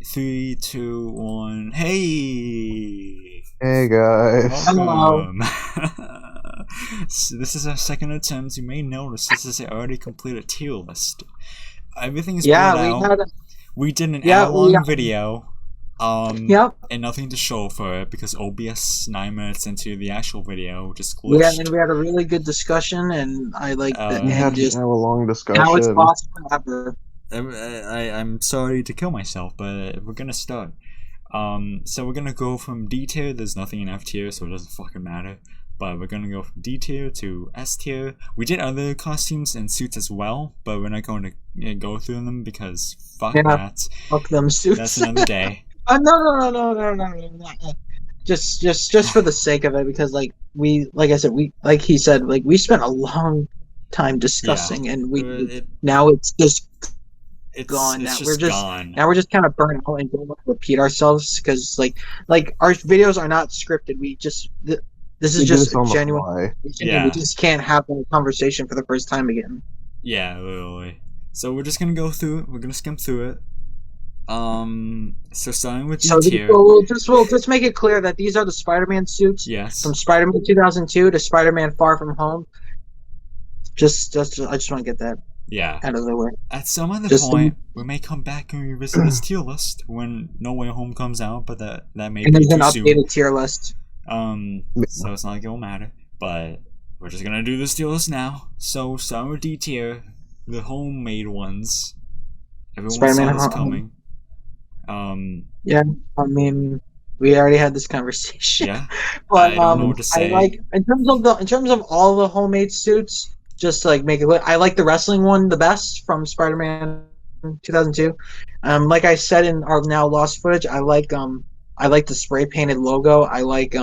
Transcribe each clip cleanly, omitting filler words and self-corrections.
3, 2, 1. Hey! Hey guys. Welcome! So this is our second attempt. You may notice this is an already completed tier list. Everything is Yeah, blurred we out. had. We did an Yeah, hour-long video. Yep. And nothing to show for it because OBS 9 minutes into the actual video just Yeah, glitched. and we had a really good discussion, and I like that. We Uh, had And just a long now it's discussion. lost forever. I'm sorry to kill myself, but we're gonna start. So we're gonna go from D tier. There's nothing in F tier, so it doesn't fucking matter. But we're gonna go from D tier to S tier. We did other costumes and suits as well, but we're not going to go through them because fuck Yeah. that. Fuck them suits. That's another day. No. Just for the sake of it, because like I said, like he said, like we spent a long time discussing, and now it's just gone. It's Now just gone. we're just kind of burnt out and don't want to repeat ourselves because like our videos are not scripted. This is just a genuine. Yeah. We just can't have a conversation for the first time again. Yeah, literally. So we're just gonna go through it. We're gonna skim through it. So starting with D tier. We'll just make it clear that these are the Spider-Man suits. Yes. From Spider-Man 2002 to Spider-Man Far From Home. I just want to get that out of the way. At some other point, we may come back and revisit this tier list when No Way Home comes out, but that may be too soon. And there's an updated tier list. So it's not like it will matter, but we're just gonna do this tier list now. So starting with D tier, the homemade ones. Everyone Spider-Man saw this coming. Yeah, I mean, we already had this conversation. Yeah, but I don't know what to say. I like in terms of all the homemade suits. Just like make it look. I like the wrestling one the best from Spider-Man 2002. Like I said in our now lost footage, I like the spray painted logo. I like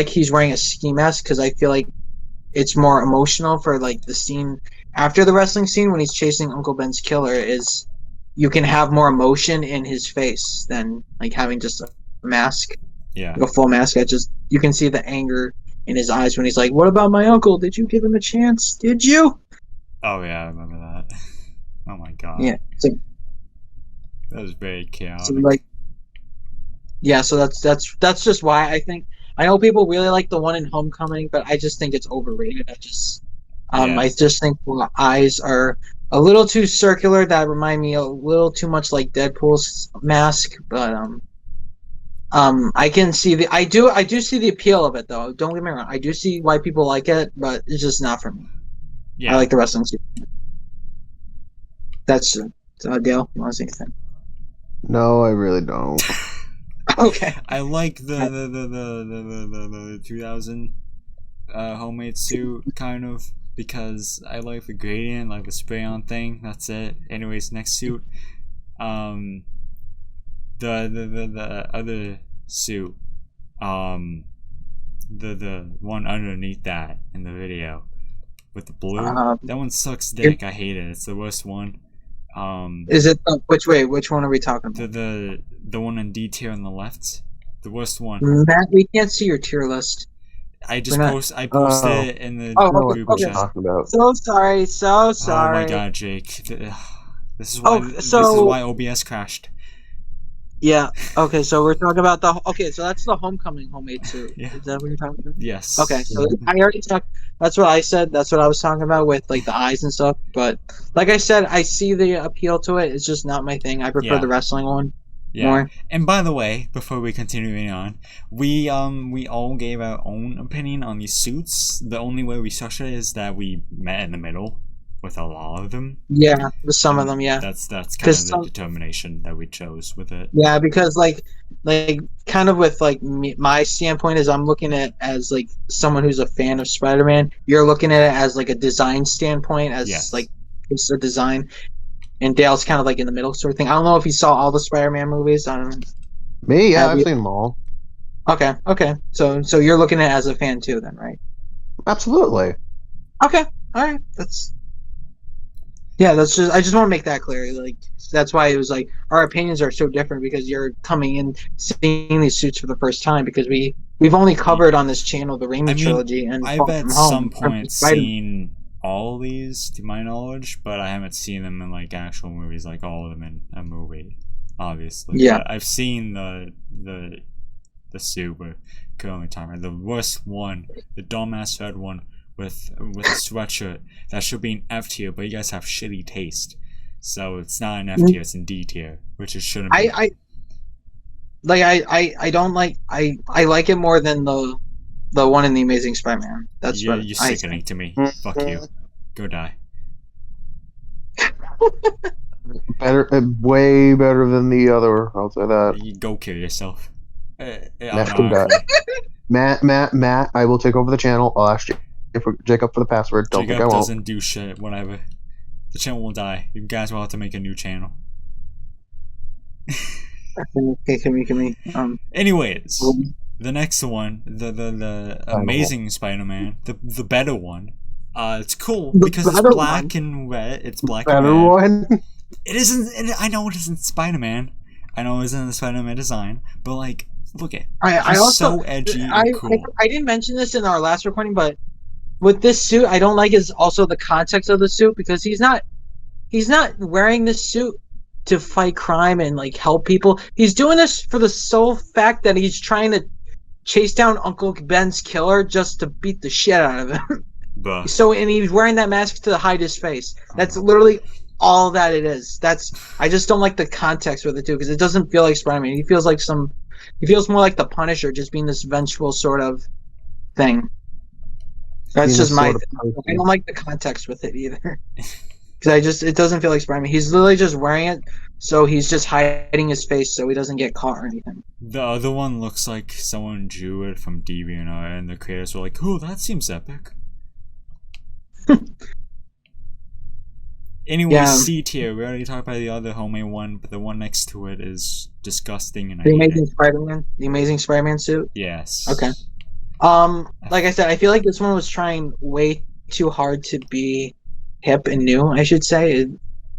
he's wearing a ski mask because I feel like it's more emotional for like the scene after the wrestling scene when he's chasing Uncle Ben's killer. Is you can have more emotion in his face than like having just a mask. Yeah, like a full mask. You can see the anger in his eyes when he's like, "What about my uncle? Did you give him a chance? Did you?" Oh yeah, I remember that. Oh my god. Yeah. So, that was very chaotic. So like, yeah. So that's just why I know people really like the one in Homecoming, but I just think it's overrated. I just think the eyes are a little too circular. That remind me a little too much like Deadpool's mask, but I can see I do see the appeal of it though. Don't get me wrong. I do see why people like it, but it's just not for me. Yeah. I like the wrestling suit. That's Dale. You want to say anything? No, I really don't. Okay. I like the 2000 homemade suit kind of because I like the gradient, like the spray on thing. That's it. Anyways, next suit. The other suit, the one underneath that in the video with the blue, that one sucks dick. I hate it. It's the worst one. Is it which way? Which one are we talking about? The one in D tier on the left, the worst one. Matt, we can't see your tier list. I posted it in the group chat. So sorry. Oh my god, Jake. This is why OBS crashed. Yeah. Okay. So we're talking about so that's the Homecoming homemade suit. Yeah. Is that what you're talking about? Yes. Okay. So I already talked. That's what I said. That's what I was talking about with like the eyes and stuff. But like I said, I see the appeal to it. It's just not my thing. I prefer the wrestling one more. And by the way, before we continue on, we all gave our own opinion on these suits. The only way we structured it is that we met in the middle with a lot of them. Yeah, with some of them, yeah. That's kind of the determination that we chose with it. Yeah, because like kind of with like my standpoint is I'm looking at it as like someone who's a fan of Spider-Man. You're looking at it as like a design standpoint, as like it's a design. And Dale's kind of like in the middle sort of thing. I don't know if he saw all the Spider-Man movies. I don't know. Me, yeah, I've seen them all. Okay. So you're looking at it as a fan too, then, right? Absolutely. Okay. All right. I just want to make that clear. Like that's why it was like our opinions are so different because you're coming in seeing these suits for the first time because we've only covered on this channel the Raimi trilogy and I've at some point seen all these to my knowledge, but I haven't seen them in like actual movies, like all of them in a movie. obviously. Yeah. But I've seen the suit we're currently talking about. The worst one, the dumbass red one with a sweatshirt that should be an F tier, but you guys have shitty taste. So it's not an F tier, it's in D tier, which it shouldn't be. I don't like I like it more than the one in the Amazing Spider-Man. That's you're what sickening to me. Fuck you. Go die. Better, way better than the other. I'll say that. You go kill yourself. Next can die. Matt, I will take over the channel. I'll ask Jacob for the password. Don't think I Jacob won't. doesn't do shit. Whatever. The channel will die. You guys will have to make a new channel. Okay, can we Anyways, the next one, the Amazing Spider-Man, the better one. It's cool because it's black and red. It's black and Better red. one. It isn't. I know it isn't Spider-Man. I know it isn't the Spider-Man design, but like, look at. I also so edgy and cool. I didn't mention this in our last recording, but with this suit, I don't like is also the context of the suit because he's not wearing this suit to fight crime and like help people. He's doing this for the sole fact that he's trying to chase down Uncle Ben's killer just to beat the shit out of him. But And he's wearing that mask to hide his face. That's literally all that it is. I just don't like the context with it too because it doesn't feel like Spider-Man. He feels more like the Punisher, just being this vengeful sort of thing. That's just my. I don't like the context with it either. Because it doesn't feel like Spider-Man. He's literally just wearing it, so he's just hiding his face so he doesn't get caught or anything. the other one looks like someone drew it from DeviantArt, and the creators were like, "Oh, that seems epic." Anyway, Yeah. C tier. We already talked about the other homemade one, but the one next to it is disgusting and I The hate Amazing it. Spider-Man, the Amazing Spider-Man suit. Yes. Okay. Like I said, I feel like this one was trying way too hard to be hip and new. I should say.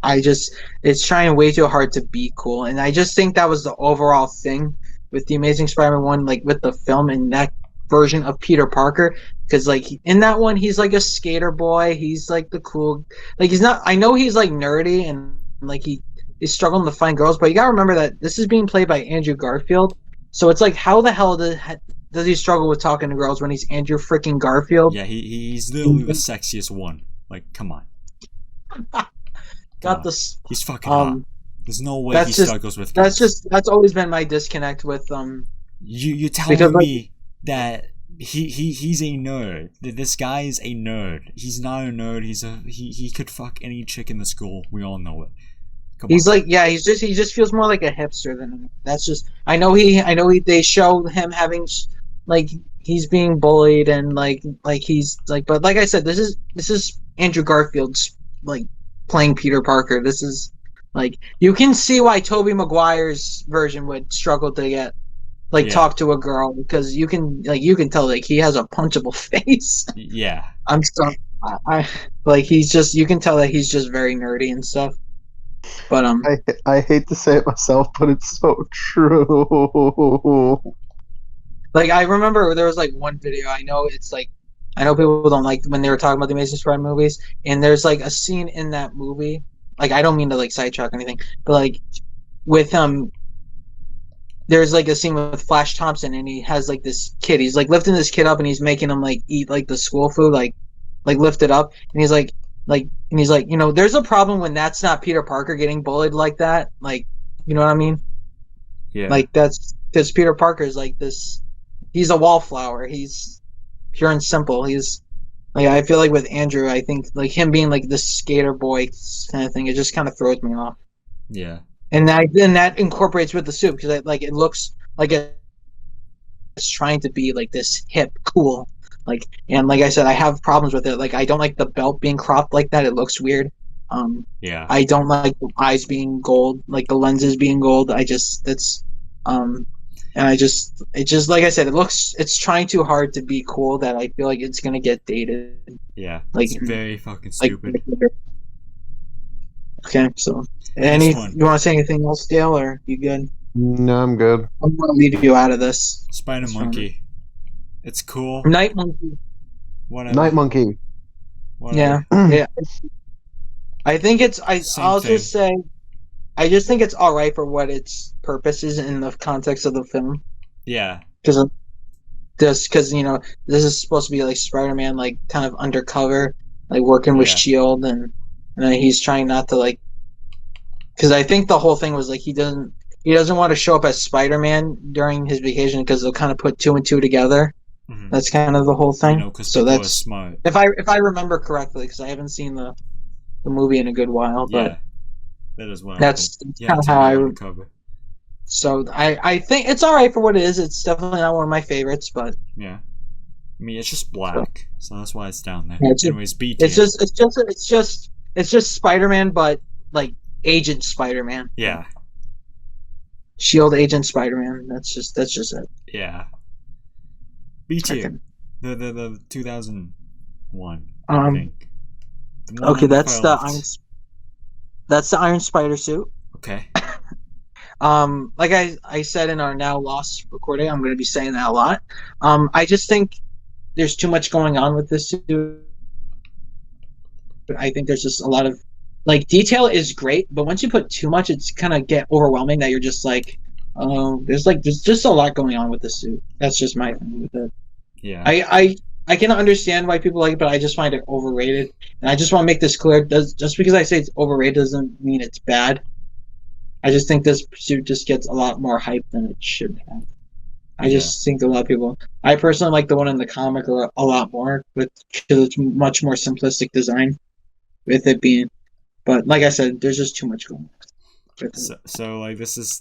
It's trying way too hard to be cool, and I just think that was the overall thing with the Amazing Spider-Man one, like with the film and that version of Peter Parker. Because like in that one, he's like a skater boy. He's like the cool. Like he's not. I know he's like nerdy and like he's struggling to find girls, but you gotta remember that this is being played by Andrew Garfield. So it's like, how the hell does he struggle with talking to girls when he's Andrew freaking Garfield? Yeah, he's literally the sexiest one. Like, come on. Got this. He's fucking hot. There's no way he struggles with girls. That's always been my disconnect with You're telling me that he's a nerd. That this guy is a nerd. He's not a nerd. He could fuck any chick in the school. We all know it. He just feels more like a hipster than that's just. I know they show him having like he's being bullied and like he's like, but like I said, this is Andrew Garfield's like playing Peter Parker. This is like, you can see why Tobey Maguire's version would struggle to get talk to a girl, because you can tell like he has a punchable face. Yeah. I'm sorry. I like he's just, you can tell that he's just very nerdy and stuff. But I hate to say it myself, but it's so true. Like I remember there was like one video. I know people don't like when they were talking about the Amazing Spider-Man movies, and there's like a scene in that movie. Like I don't mean to like sidetrack or anything, but like with there's like a scene with Flash Thompson, and he has like this kid. He's like lifting this kid up, and he's making him like eat like the school food, like lift it up, and he's like, you know, there's a problem when that's not Peter Parker getting bullied like that. Like, you know what I mean? Yeah. Like that's because Peter Parker is like this. He's a wallflower. He's pure and simple. He's like, I feel like with Andrew, I think like him being like this skater boy kind of thing, it just kind of throws me off. Yeah. And that incorporates with the suit, because it looks like it's trying to be like this hip, cool. Like, and like I said, I have problems with it. Like, I don't like the belt being cropped like that. It looks weird. Yeah. I don't like the eyes being gold, like the lenses being gold. And it just like I said, it's trying too hard to be cool that I feel like it's gonna get dated. Yeah. Like, it's very fucking stupid. Okay, so you want to say anything else, Dale, or you good? No, I'm good. I'm gonna leave you out of this. Spider Monkey. It's cool. Night Monkey. Whatever. Night Monkey. Whatever. Yeah. I think I'll thing. just say I just think it's all right for what its purpose is in the context of the film. Yeah. Because this is supposed to be like Spider-Man, like kind of undercover, like working with Yeah. Shield, and he's trying not to like. Because I think the whole thing was like he doesn't want to show up as Spider-Man during his vacation because they'll kind of put two and two together. Mm-hmm. That's kind of the whole thing. Because so people are that's smart. if I remember correctly, because I haven't seen the movie in a good while. Yeah, but that is what that's kind of how I. Undercover. So I think it's all right for what it is. It's definitely not one of my favorites, but yeah, I mean it's just black, so that's why it's down there. Yeah, Anyways, B tier. It's just Spider-Man, but like Agent Spider-Man. Yeah. Shield Agent Spider-Man. That's just it. Yeah. B tier. Okay. The 2001. I think. Okay, that's the Iron Spider suit. Okay. Like I said in our now lost recording, I'm going to be saying that a lot. I just think there's too much going on with this suit. I think there's just a lot of like detail is great, but once you put too much, it's kind of get overwhelming. That you're just like, there's just a lot going on with this suit. That's just my thing with it. Yeah. I can understand why people like it, but I just find it overrated. And I just want to make this clear: just because I say it's overrated doesn't mean it's bad. I just think this suit just gets a lot more hype than it should have. I just think a lot of people. I personally like the one in the comic a lot more, because it's much more simplistic design. With it being, but like I said, there's just too much going on. So like this is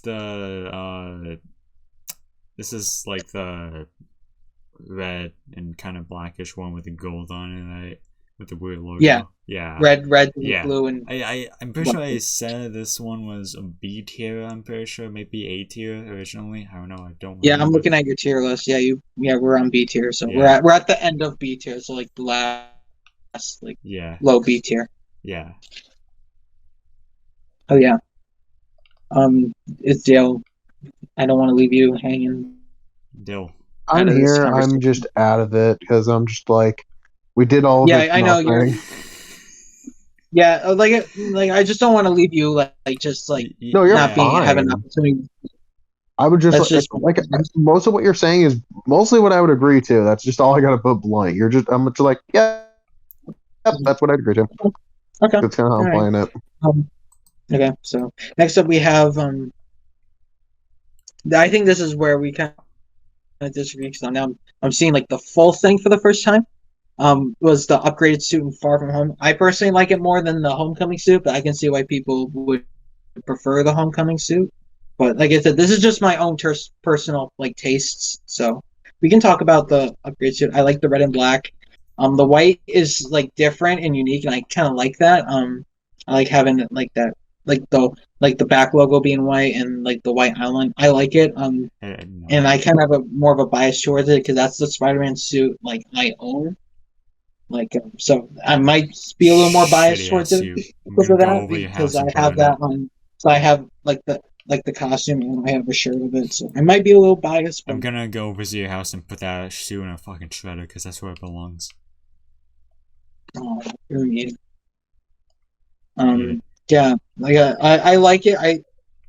like the red and kind of blackish one with the gold on it, right? With the weird logo. Yeah. Red, blue, and I'm pretty sure I said this one was a B tier. I'm pretty sure, maybe A tier originally. I don't know. I don't. Yeah, remember. I'm looking at your tier list. Yeah, we're on B tier, so we're at the end of B tier. So like the last low B tier. Yeah. Oh yeah. It's Dale. I don't want to leave you hanging. Dale. I'm here. I'm just out of it because I'm just like, we did all. Yeah, I know you're. Yeah, like I just don't want to leave you not have an opportunity. I would just most of what you're saying is mostly what I would agree to. That's just all I got to put blank. I'm just like, yeah, that's what I'd agree to. Okay, that's kind of how I'm playing it. Okay, so next up we have I think this is where we kind of disagree because now I'm seeing like the full thing for the first time. Was the upgraded suit in Far From Home. I personally like it more than the Homecoming suit, but I can see why people would prefer the Homecoming suit. But like I said, this is just my own personal like tastes. So we can talk about the upgrade suit. I like the red and black. The white is like different and unique, and I kind of like that. I like having it like that, like the back logo being white and like the white outline. I like it. And I kind of have more of a bias towards it because that's the Spider-Man suit like I own. Like so, I might be a little more biased towards it because of that because I have that on. So I have like the costume and I have a shirt of it, so I might be a little biased. I'm gonna go visit your house and put that suit in a fucking shredder because that's where it belongs. Oh, you're mean. Yeah, like I like it.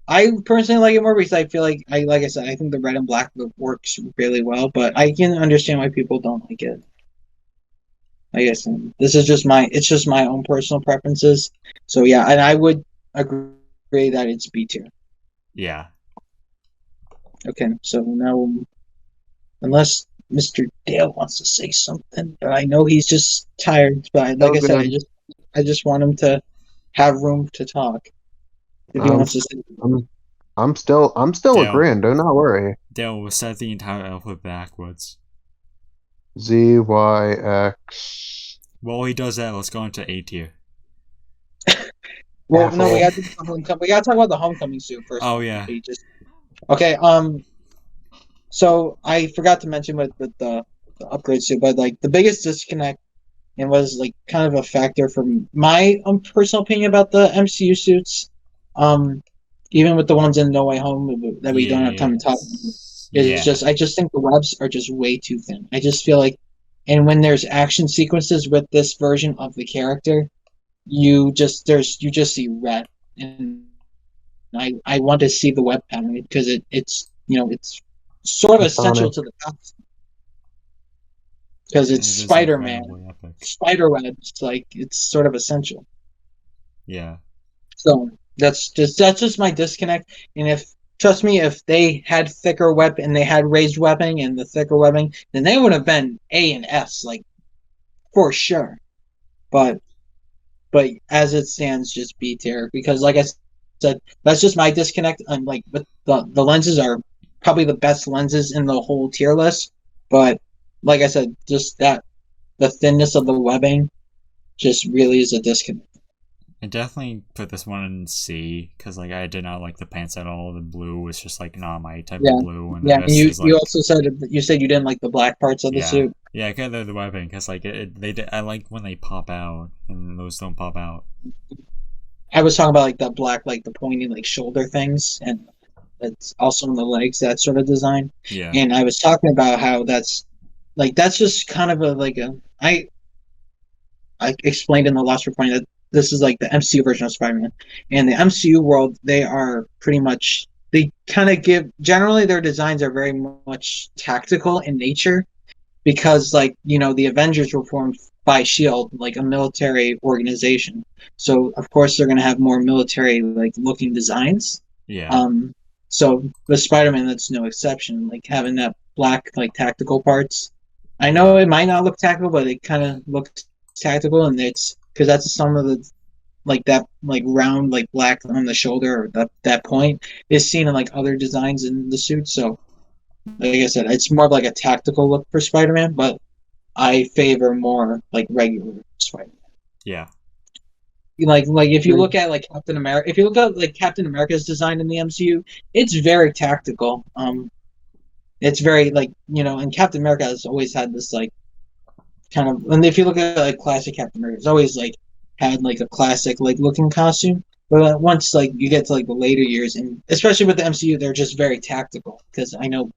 I personally like it more because I feel like I said, I think the red and black works really well, but I can understand why people don't like it. I guess this is just my own personal preferences. So yeah, and I would agree that it's B tier. Yeah. Okay, so now, unless Mr. Dale wants to say something, but I know he's just tired. But like I said, I just want him to have room to talk. If he wants to say something. I'm still Dale, agreeing. Do not worry. Dale, we'll set the entire alphabet backwards. Z, Y, X. While he does that, let's go into A tier. Well, no, we got to talk about the Homecoming suit first. Oh yeah. Okay. So I forgot to mention with the upgrade suit, but like the biggest disconnect and was like kind of a factor for my personal opinion about the MCU suits. Even with the ones in No Way Home that we don't have time to talk about. I just think the webs are just way too thin. I just feel like, and when there's action sequences with this version of the character, you just see red, and I want to see the web pattern because it's it's sort of essential to the costume because it's It is Spider-Man. incredibly epic. Spiderwebs, like it's sort of essential. Yeah. So that's just my disconnect. And if trust me, if they had thicker webbing and they had raised webbing and the thicker webbing, then they would have been A and S, like for sure. But as it stands, just B tier because, like I said, that's just my disconnect. And like, but the lenses are probably the best lenses in the whole tier list. But like I said, just that the thinness of the webbing just really is a disconnect. I definitely put this one in C because like I did not like the pants at all. The blue was just like not my type Yeah, of blue, and the yeah. And rest is like you also said you said you didn't like the black parts of the yeah, suit. yeah. I kind of the webbing because like I like when they pop out and those don't pop out. I was talking about like the black, like the pointy, like shoulder things, and it's also on the legs, that sort of design. Yeah, And I was talking about how that's just kind of a like a I explained in the last recording that this is like the MCU version of Spider-Man. And the MCU world, they are pretty much they kind of give generally their designs are very much tactical in nature because like the Avengers were formed by Shield, like a military organization. So of course they're going to have more military like looking designs. yeah, Um, so with Spider-Man, that's no exception. Like having that black like tactical parts. I know yeah, it might not look tactical, but it kind of looks tactical, and it's because that's some of the like that like round like black on the shoulder or that point is seen in like other designs in the suit. So like I said, it's more of like a tactical look for Spider-Man, but I favor more like regular Spider-Man. yeah, Like if you look at like Captain America, if you look at like Captain America's design in the MCU, it's very tactical. It's very like and Captain America has always had this like kind of, and if you look at like classic Captain America, it's always like had like a classic like looking costume. But once like you get to like the later years, and especially with the MCU, they're just very tactical because I know.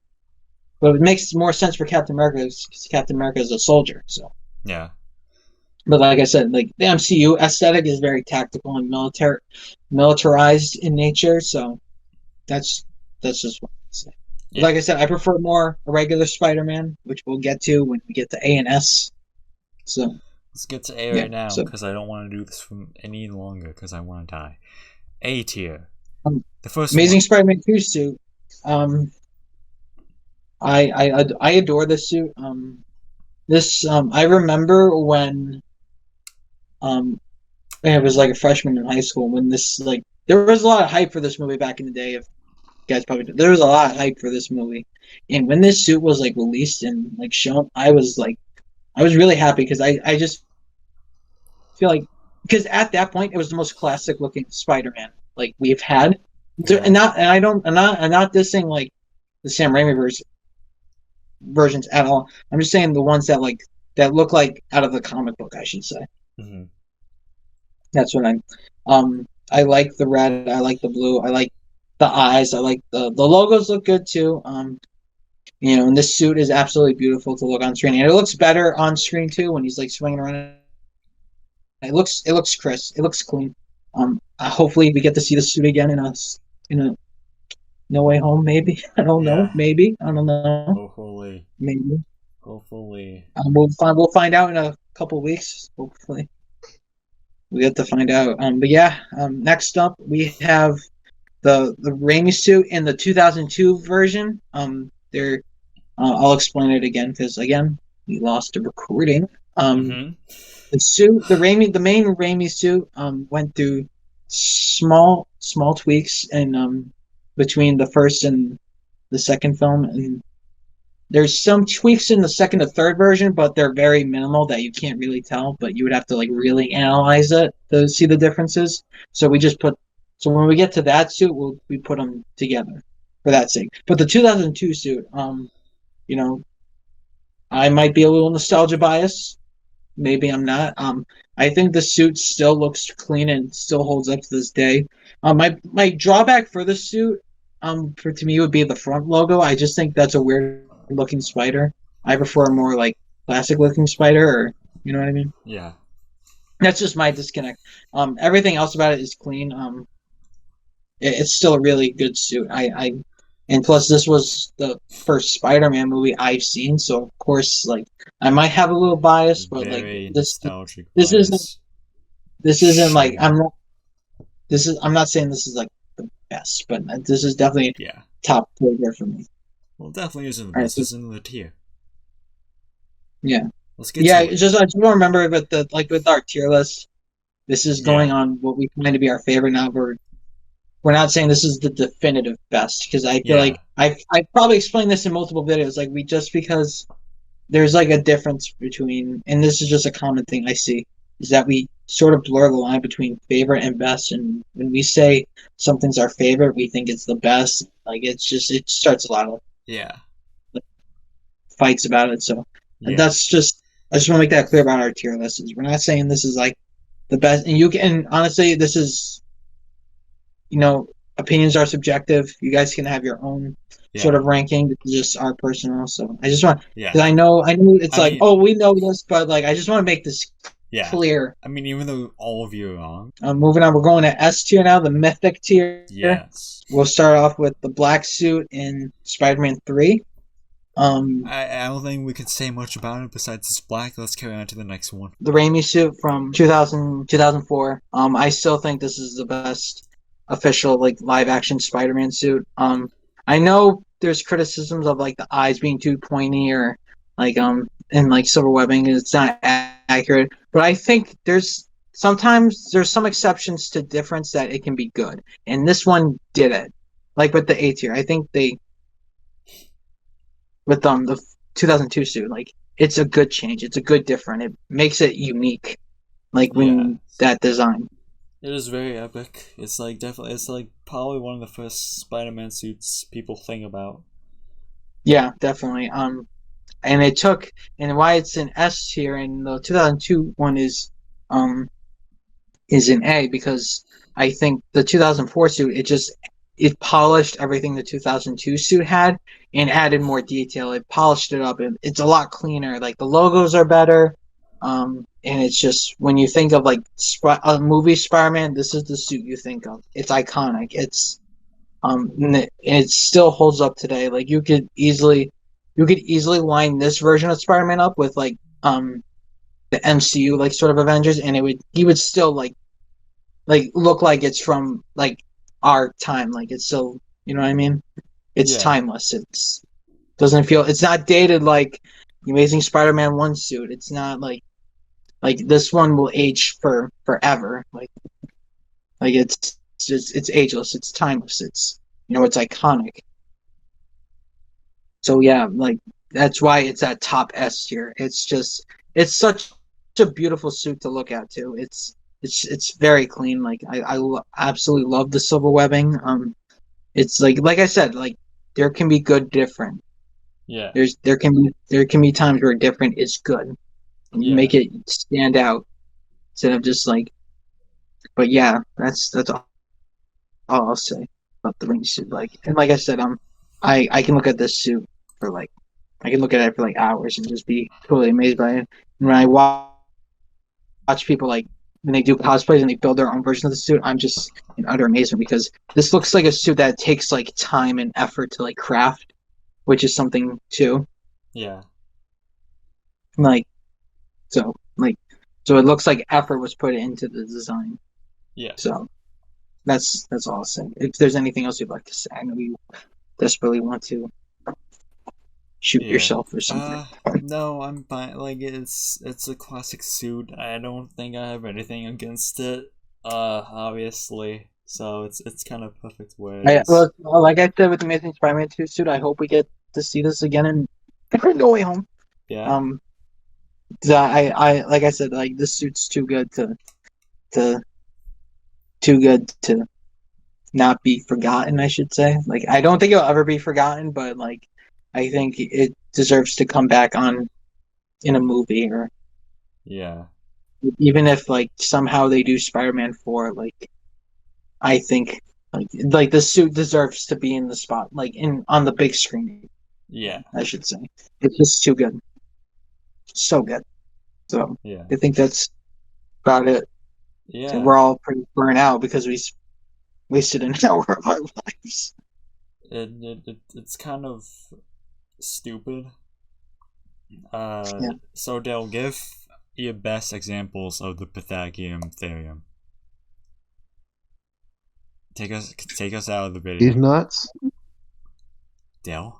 But it makes more sense for Captain America because Captain America is a soldier. So, yeah, but like I said, like the MCU aesthetic is very tactical and militarized in nature. So that's just what I say. But yeah. like I said, I prefer more a regular Spider-Man, which we'll get to when we get to A and S. So Let's get to A yeah, right now so because I don't want to do this from any longer because I want to die. A tier. um, The first Amazing one. Spider-Man 2 suit. Um, I adore this suit. This I remember when I was like a freshman in high school when this like there was a lot of hype for this movie back in the day. If you guys probably there was a lot of hype for this movie, and when this suit was like released and like shown, I was really happy because I just feel like because at that point it was the most classic looking Spider-Man like we've had. Yeah. And not and I don't I'm not dissing like the Sam Raimi versions at all. I'm just saying the ones that like that look like out of the comic book, I should say. Mm-hmm. That's what I like the red, I like the blue, I like the eyes, I like the logos look good too. And this suit is absolutely beautiful to look on screen, and it looks better on screen too when he's like swinging around. It looks crisp, it looks clean. Hopefully we get to see the suit again in a No Way Home, maybe. I don't know. Yeah. Maybe I don't know. Hopefully. Maybe Hopefully. we'll find out in a couple of weeks. Hopefully we get to find out. But yeah. Next up we have the Raimi suit in the 2002 version. There. I'll explain it again because again we lost the recording. Mm-hmm. The main Raimi suit went through small tweaks and between the first and the second film, and there's some tweaks in the second or third version, but they're very minimal that you can't really tell. But you would have to like really analyze it to see the differences. So when we get to that suit, we put them together for that sake. But the 2002 suit, you know, I might be a little nostalgia bias. Maybe I'm not. I think the suit still looks clean and still holds up to this day. My drawback for the suit, for to me would be the front logo. I just think that's a weird looking spider. I prefer a more like classic looking spider, or you know what I mean. Yeah. That's just my disconnect. Everything else about it is clean. it's still a really good suit. And plus this was the first Spider-Man movie I've seen, so of course, like, I might have a little bias, but like Very this nostalgic this isn't bias. this isn't like Shame. I'm not saying this is like the best, but this is definitely Yeah. top tier for me. Well, definitely isn't the All right, best. so, It's in the tier. yeah, Let's get yeah. to it. It's just I just want to remember with the like with our tier list, this is going Yeah. on what we find to be our favorite. Now we're not saying this is the definitive best because I feel Yeah. like I probably explained this in multiple videos. Like we just because there's like a difference between, and this is just a common thing I see, is that we sort of blur the line between favorite and best. And when we say something's our favorite, we think it's the best. Like it's just it starts a lot of Yeah. fights about it. So and Yeah. that's just I just want to make that clear about our tier lists. We're not saying this is like the best, and you can and honestly this is you know, opinions are subjective. You guys can have your own sort Yeah. of ranking. This is just our personal. So I just want Yeah. because I know it's I like, mean, oh, we know this, but like I just want to make this yeah. clear. I mean, even though all of you are wrong. Moving on, we're going to S tier now, the mythic tier. Yes. We'll start off with the black suit in Spider-Man 3. I don't think we can say much about it besides it's black. Let's carry on to the next one. The Raimi suit from 2004. I still think this is the best official like live action Spider-Man suit. I know there's criticisms of like the eyes being too pointy or like and like silver webbing it's not accurate, but I think sometimes there's some exceptions to difference that it can be good, and this one did it. Like with the A tier, I think they with the 2002 suit, like it's a good change. It's a good different. It makes it unique. Like Yeah. when that design. It is very epic. It's like definitely. It's like probably one of the first Spider-Man suits people think about. Yeah, definitely. And it took and why it's an S tier and the 2002 one is an A because I think the 2004 suit it polished everything the 2002 suit had and added more detail. It polished it up and it's a lot cleaner. Like the logos are better. And it's just when you think of like a movie Spider-Man, this is the suit you think of. It's iconic. And it still holds up today. Like you could easily line this version of Spider-Man up with the MCU like sort of Avengers, and he would still like look like it's from like our time. Like it's still you know what I mean. It's Yeah. timeless. It's not dated like the Amazing Spider-Man 1 suit. It's not like this one will age for forever. Like it's ageless. It's timeless. It's iconic. So yeah, like that's why it's at top S tier. It's such a beautiful suit to look at too. It's very clean. Like absolutely love the silver webbing. It's like I said, like there can be good different. Yeah. There can be times where different is good. And you Yeah. make it stand out instead of just like. But yeah, that's all I'll say about the ring suit. Like and like I said, I can look at this suit for like I can look at it for like hours and just be totally amazed by it. And when I watch people like when they do cosplays and they build their own version of the suit, I'm just in utter amazement because this looks like a suit that takes like time and effort to like craft, which is something too. Yeah. Like so it looks like effort was put into the design. Yeah. So that's all I'll say. If there's anything else you'd like to say, I know you desperately want to shoot Yeah. yourself or something. No, I'm fine. Like it's a classic suit. I don't think I have anything against it. Obviously. So it's kind of perfect where it is. Well, like I said with Amazing Spider-Man 2 suit, I hope we get to see this again in No Way Home. Yeah. 'Cause I like I said, like this suit's too good to too good to not be forgotten, I should say. Like I don't think it'll ever be forgotten, but like I think it deserves to come back on in a movie or Yeah. even if like somehow they do Spider-Man 4, like I think like the suit deserves to be in the spot, like in on the big screen. Yeah. I should say it's just too good, so good. So Yeah. I think that's about it. So Yeah. we're all pretty burnt out because we wasted an hour of our lives. It's kind of stupid. Yeah. So Dale, give your best examples of the Pythagorean theorem. Take us out of the video. He's nuts. Dale?